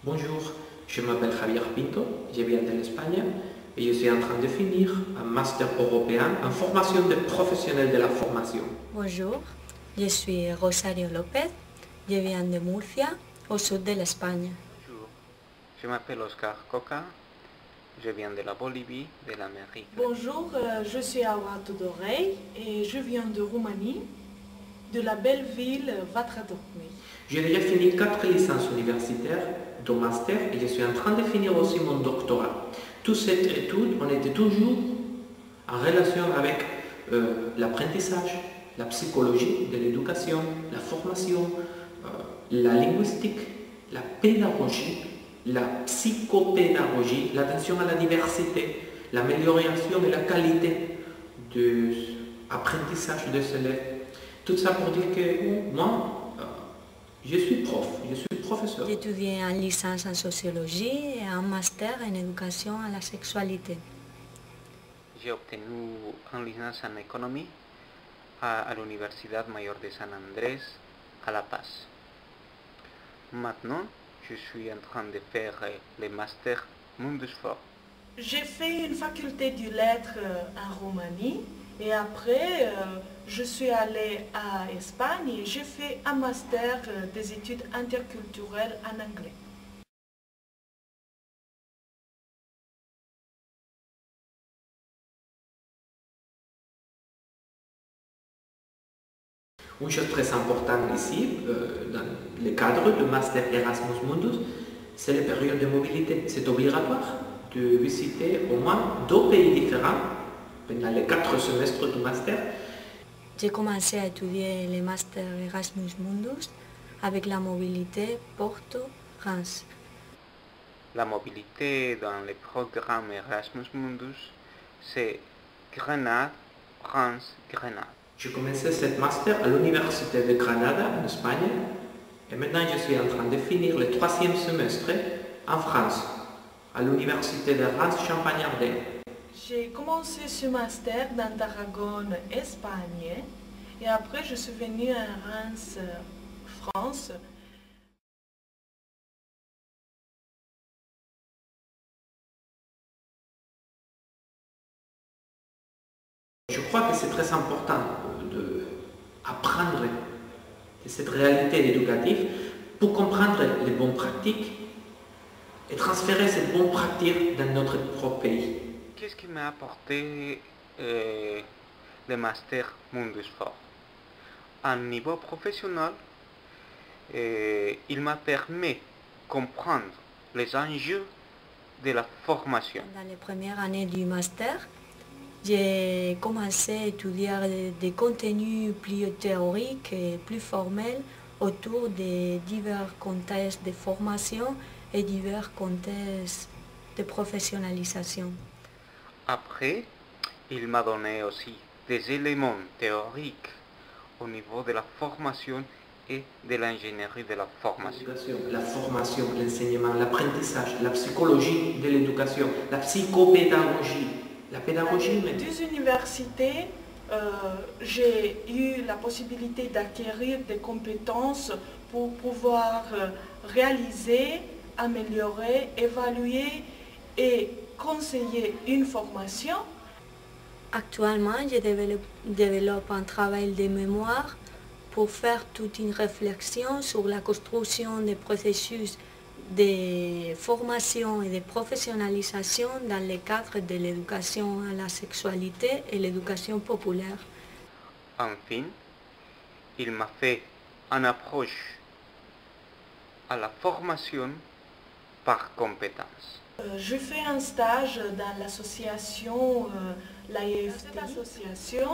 Bonjour, je m'appelle Javier Pinto, je viens de l'Espagne et je suis en train de finir un master européen en formation de professionnels de la formation. Bonjour, je suis Rosario López, je viens de Murcia, au sud de l'Espagne. Bonjour, je m'appelle Oscar Coca, je viens de la Bolivie, de l'Amérique. Bonjour, je suis Awa Todorei et je viens de Roumanie, de la belle ville Vatra Dornei. J'ai déjà fini 4 licences universitaires, dont master, et je suis en train de finir aussi mon doctorat. Toute cette étude, on était toujours en relation avec l'apprentissage, la psychologie de l'éducation, la formation, la linguistique, la pédagogie, la psychopédagogie, l'attention à la diversité, l'amélioration et la qualité de l'apprentissage des élèves. Tout ça pour dire que moi, je suis professeur. J'ai étudié en licence en sociologie et un master en éducation à la sexualité. J'ai obtenu une licence en économie à l'Universidad Mayor de San Andrés à La Paz. Maintenant, je suis en train de faire le master Mundus For. J'ai fait une faculté du lettres en Roumanie et après je suis allée à Espagne et j'ai fait un master des études interculturelles en anglais. Une chose très importante ici, dans le cadre du master Erasmus Mundus, c'est les périodes de mobilité. C'est obligatoire de visiter au moins 2 pays différents pendant les 4 semestres du master. J'ai commencé à étudier le master Erasmus Mundus avec la mobilité Porto-Reims. La mobilité dans le programme Erasmus Mundus, c'est Grenade, France, Grenade. J'ai commencé ce master à l'Université de Granada, en Espagne, et maintenant je suis en train de finir le 3e semestre en France, à l'Université de Reims Champagne-Ardenne. J'ai commencé ce master dans Tarragone, Espagne, et après je suis venue à Reims, France. Je crois que c'est très important d'apprendre de cette réalité éducative pour comprendre les bonnes pratiques et transférer ces bonnes pratiques dans notre propre pays. Qu'est-ce qui m'a apporté le master Mundus For? À un niveau professionnel, il m'a permis de comprendre les enjeux de la formation. Dans les premières années du master, j'ai commencé à étudier des contenus plus théoriques et plus formels autour des divers contextes de formation et divers contextes de professionnalisation. Après, il m'a donné aussi des éléments théoriques au niveau de la formation et de l'ingénierie de la formation. La formation, l'enseignement, l'apprentissage, la psychologie de l'éducation, la psychopédagogie, la pédagogie. Dans les universités, j'ai eu la possibilité d'acquérir des compétences pour pouvoir réaliser, améliorer, évaluer et conseiller une formation. Actuellement, je développe un travail de mémoire pour faire toute une réflexion sur la construction des processus de formation et de professionnalisation dans le cadre de l'éducation à la sexualité et l'éducation populaire. Enfin, il m'a fait une approche à la formation par compétence. Je fais un stage dans l'association l'AEFT. Dans cette association,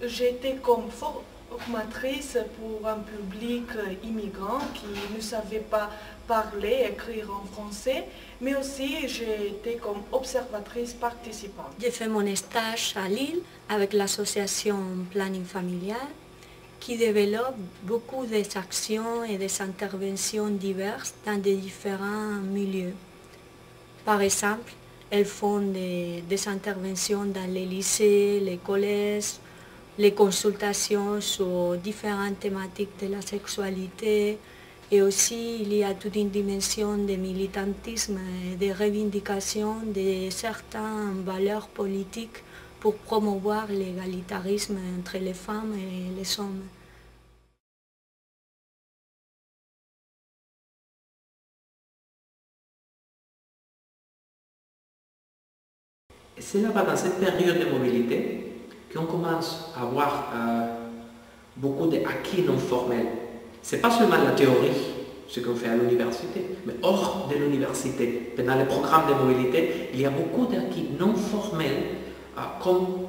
j'étais comme formatrice pour un public immigrant qui ne savait pas parler, écrire en français, mais aussi j'ai été comme observatrice participante. J'ai fait mon stage à Lille avec l'association Planning Familial qui développe beaucoup d'actions et des interventions diverses dans des différents milieux. Par exemple, elles font des interventions dans les lycées, les collèges, les consultations sur différentes thématiques de la sexualité Et aussi, il y a toute une dimension de militantisme et de revendication de certaines valeurs politiques pour promouvoir l'égalitarisme entre les femmes et les hommes. C'est là-bas, dans cette période de mobilité, qu'on commence à avoir beaucoup d'acquis non formels. Ce n'est pas seulement la théorie, ce qu'on fait à l'université, mais hors de l'université. Dans les programmes de mobilité, il y a beaucoup d'acquis non formels, comme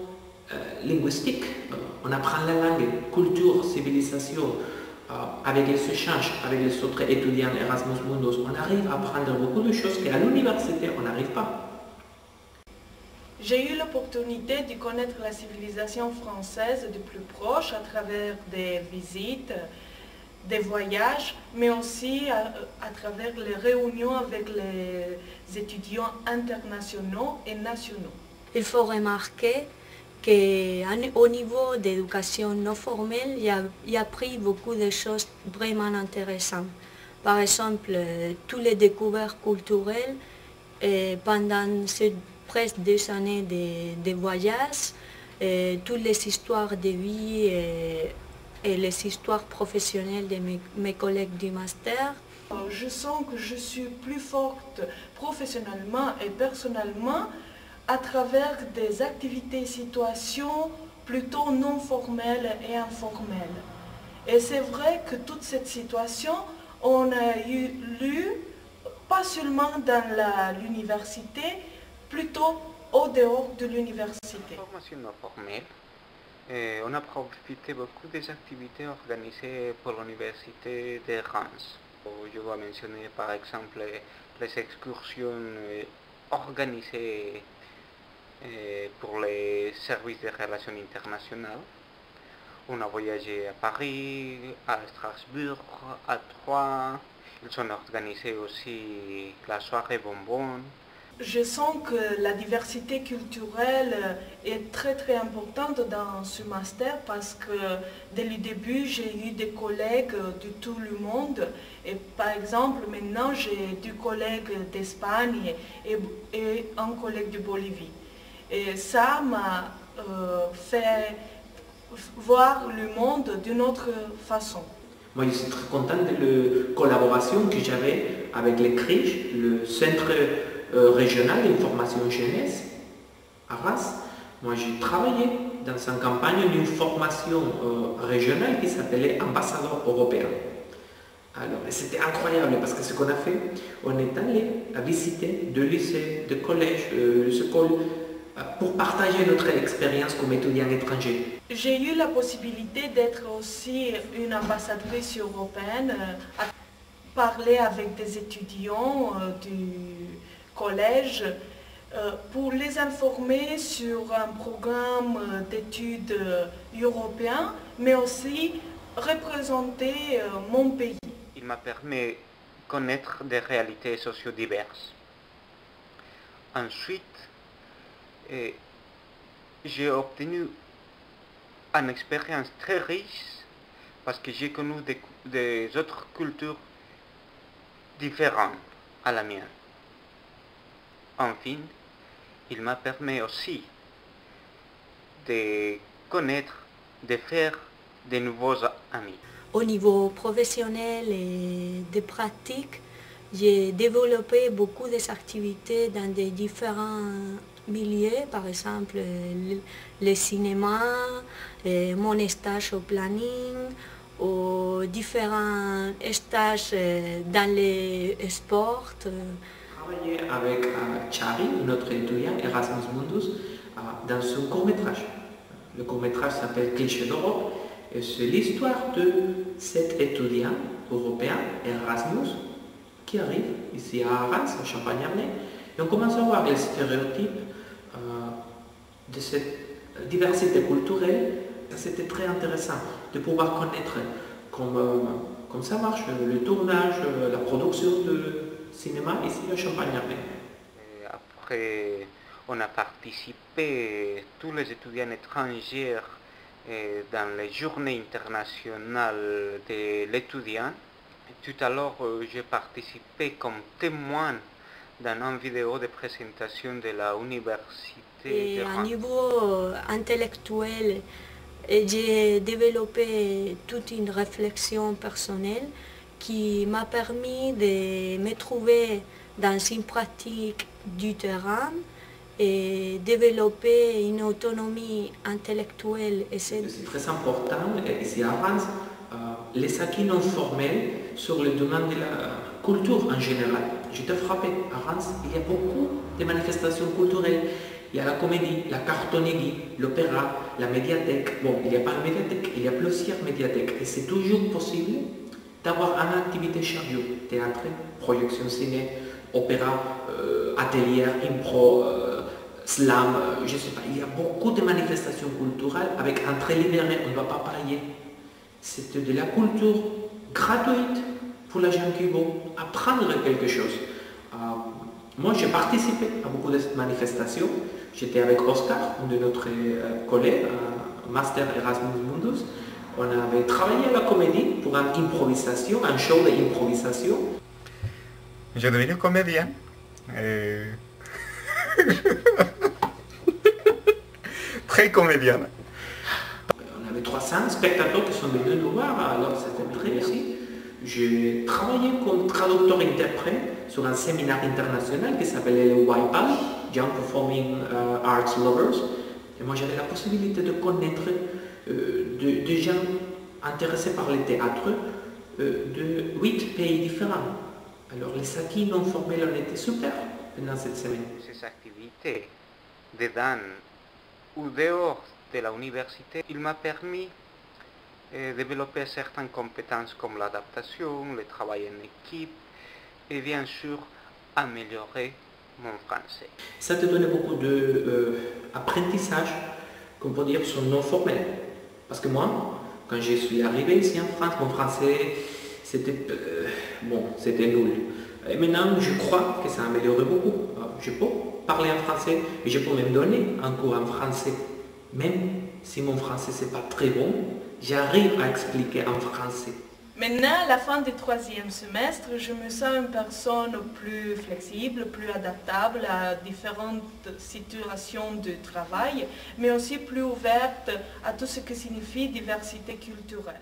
linguistique. On apprend la langue, culture, civilisation, avec les échanges avec les autres étudiants Erasmus Mundus. On arrive à apprendre beaucoup de choses qu'à l'université, on n'arrive pas. J'ai eu l'opportunité de connaître la civilisation française de plus proche à travers des visites, des voyages, mais aussi à travers les réunions avec les étudiants internationaux et nationaux. Il faut remarquer qu'au niveau d'éducation non formelle, il y a pris beaucoup de choses vraiment intéressantes. Par exemple, toutes les découvertes culturelles pendant ces presque 2 années de voyage, toutes les histoires de vie et les histoires professionnelles de mes collègues du master. Je sens que je suis plus forte professionnellement et personnellement à travers des activités, situations plutôt non formelles et informelles. Et c'est vrai que toute cette situation, on a lu pas seulement dans l'université, plutôt au dehors de l'université. Formation non formelle, on a profité beaucoup des activités organisées pour l'université de Reims. Je dois mentionner par exemple les excursions organisées pour les services de relations internationales. On a voyagé à Paris, à Strasbourg, à Troyes. Ils ont organisé aussi la soirée bonbon. Je sens que la diversité culturelle est très très importante dans ce master parce que dès le début j'ai eu des collègues de tout le monde et par exemple maintenant j'ai 2 collègues d'Espagne et un collègue de Bolivie. Et ça m'a fait voir le monde d'une autre façon. Moi, je suis très content de la collaboration que j'avais avec le CRIJ, le Centre régional d'information jeunesse à Reims. Moi, j'ai travaillé dans une campagne d'une formation régionale qui s'appelait Ambassadeur européen. Alors, c'était incroyable parce que ce qu'on a fait, on est allé à visiter 2 lycées, 2 collèges, des écoles, pour partager notre expérience comme étudiant étranger. J'ai eu la possibilité d'être aussi une ambassadrice européenne, à parler avec des étudiants du collège pour les informer sur un programme d'études européen, mais aussi représenter mon pays. Il m'a permis de connaître des réalités socio-diverses. Ensuite, j'ai obtenu une expérience très riche parce que j'ai connu des autres cultures différentes à la mienne. Enfin, il m'a permis aussi de connaître, de faire de nouveaux amis. Au niveau professionnel et de pratique, j'ai développé beaucoup d'activités dans des différents milieux, par exemple le cinéma, mon stage au planning, ou différents stages dans les sports. Travaillé avec Chari, notre étudiant Erasmus Mundus, dans un court-métrage. Le court-métrage s'appelle Cliché d'Europe et c'est l'histoire de cet étudiant européen, Erasmus, qui arrive ici à Reims, en Champagne-Ardenne, et on commence à voir les stéréotypes de cette diversité culturelle. C'était très intéressant de pouvoir connaître comment ça marche, le tournage, la production de cinéma ici à Champagne-Ardenne. Après, on a participé, tous les étudiants étrangers, dans les journées internationales de l'étudiant. Tout à l'heure, j'ai participé comme témoin dans une vidéo de présentation de la université Et de à Reims. niveau intellectuel, j'ai développé toute une réflexion personnelle qui m'a permis de me trouver dans une pratique du terrain et développer une autonomie intellectuelle. Et C'est très important ici à Reims, les acquis non formels sur le domaine de la culture en général. J'étais frappé. À Reims, il y a beaucoup de manifestations culturelles. Il y a la comédie, la cartonnerie, l'opéra, la médiathèque. Bon, il n'y a pas une médiathèque, il y a plusieurs médiathèques. Et c'est toujours possible d'avoir une activité chaque jour. Théâtre, projection ciné, opéra, atelier, impro, slam, je ne sais pas. Il y a beaucoup de manifestations culturelles avec entrée libérée, on ne va pas payer. C'est de la culture gratuite pour les gens qui vont apprendre quelque chose. Moi, j'ai participé à beaucoup de ces manifestations. J'étais avec Oscar, un de notre collègues, Master Erasmus Mundus. On avait travaillé à la comédie pour une improvisation, un show d'improvisation. Je deviens comédien. Très comédien. On avait 300 spectateurs qui sont venus nous voir, alors c'était très réussi. J'ai travaillé comme traducteur-interprète sur un séminaire international qui s'appelait le YPAL, Young Performing Arts Lovers. Et moi j'avais la possibilité de connaître des gens intéressés par le théâtre de 8 pays différents. Alors les acquis non formels ont été super pendant cette semaine. Ces activités dedans ou dehors de l'université, il m'a permis de développer certaines compétences comme l'adaptation, le travail en équipe et bien sûr améliorer mon français. Ça te donne beaucoup d'apprentissage, qu'on peut dire, sur non formel. Parce que moi, quand je suis arrivé ici en France, mon français, c'était c'était nul. Et maintenant, je crois que ça a amélioré beaucoup. Je peux parler en français et je peux même donner un cours en français. Même si mon français n'est pas très bon, j'arrive à expliquer en français. Maintenant, à la fin du 3e semestre, je me sens une personne plus flexible, plus adaptable à différentes situations de travail, mais aussi plus ouverte à tout ce que signifie diversité culturelle.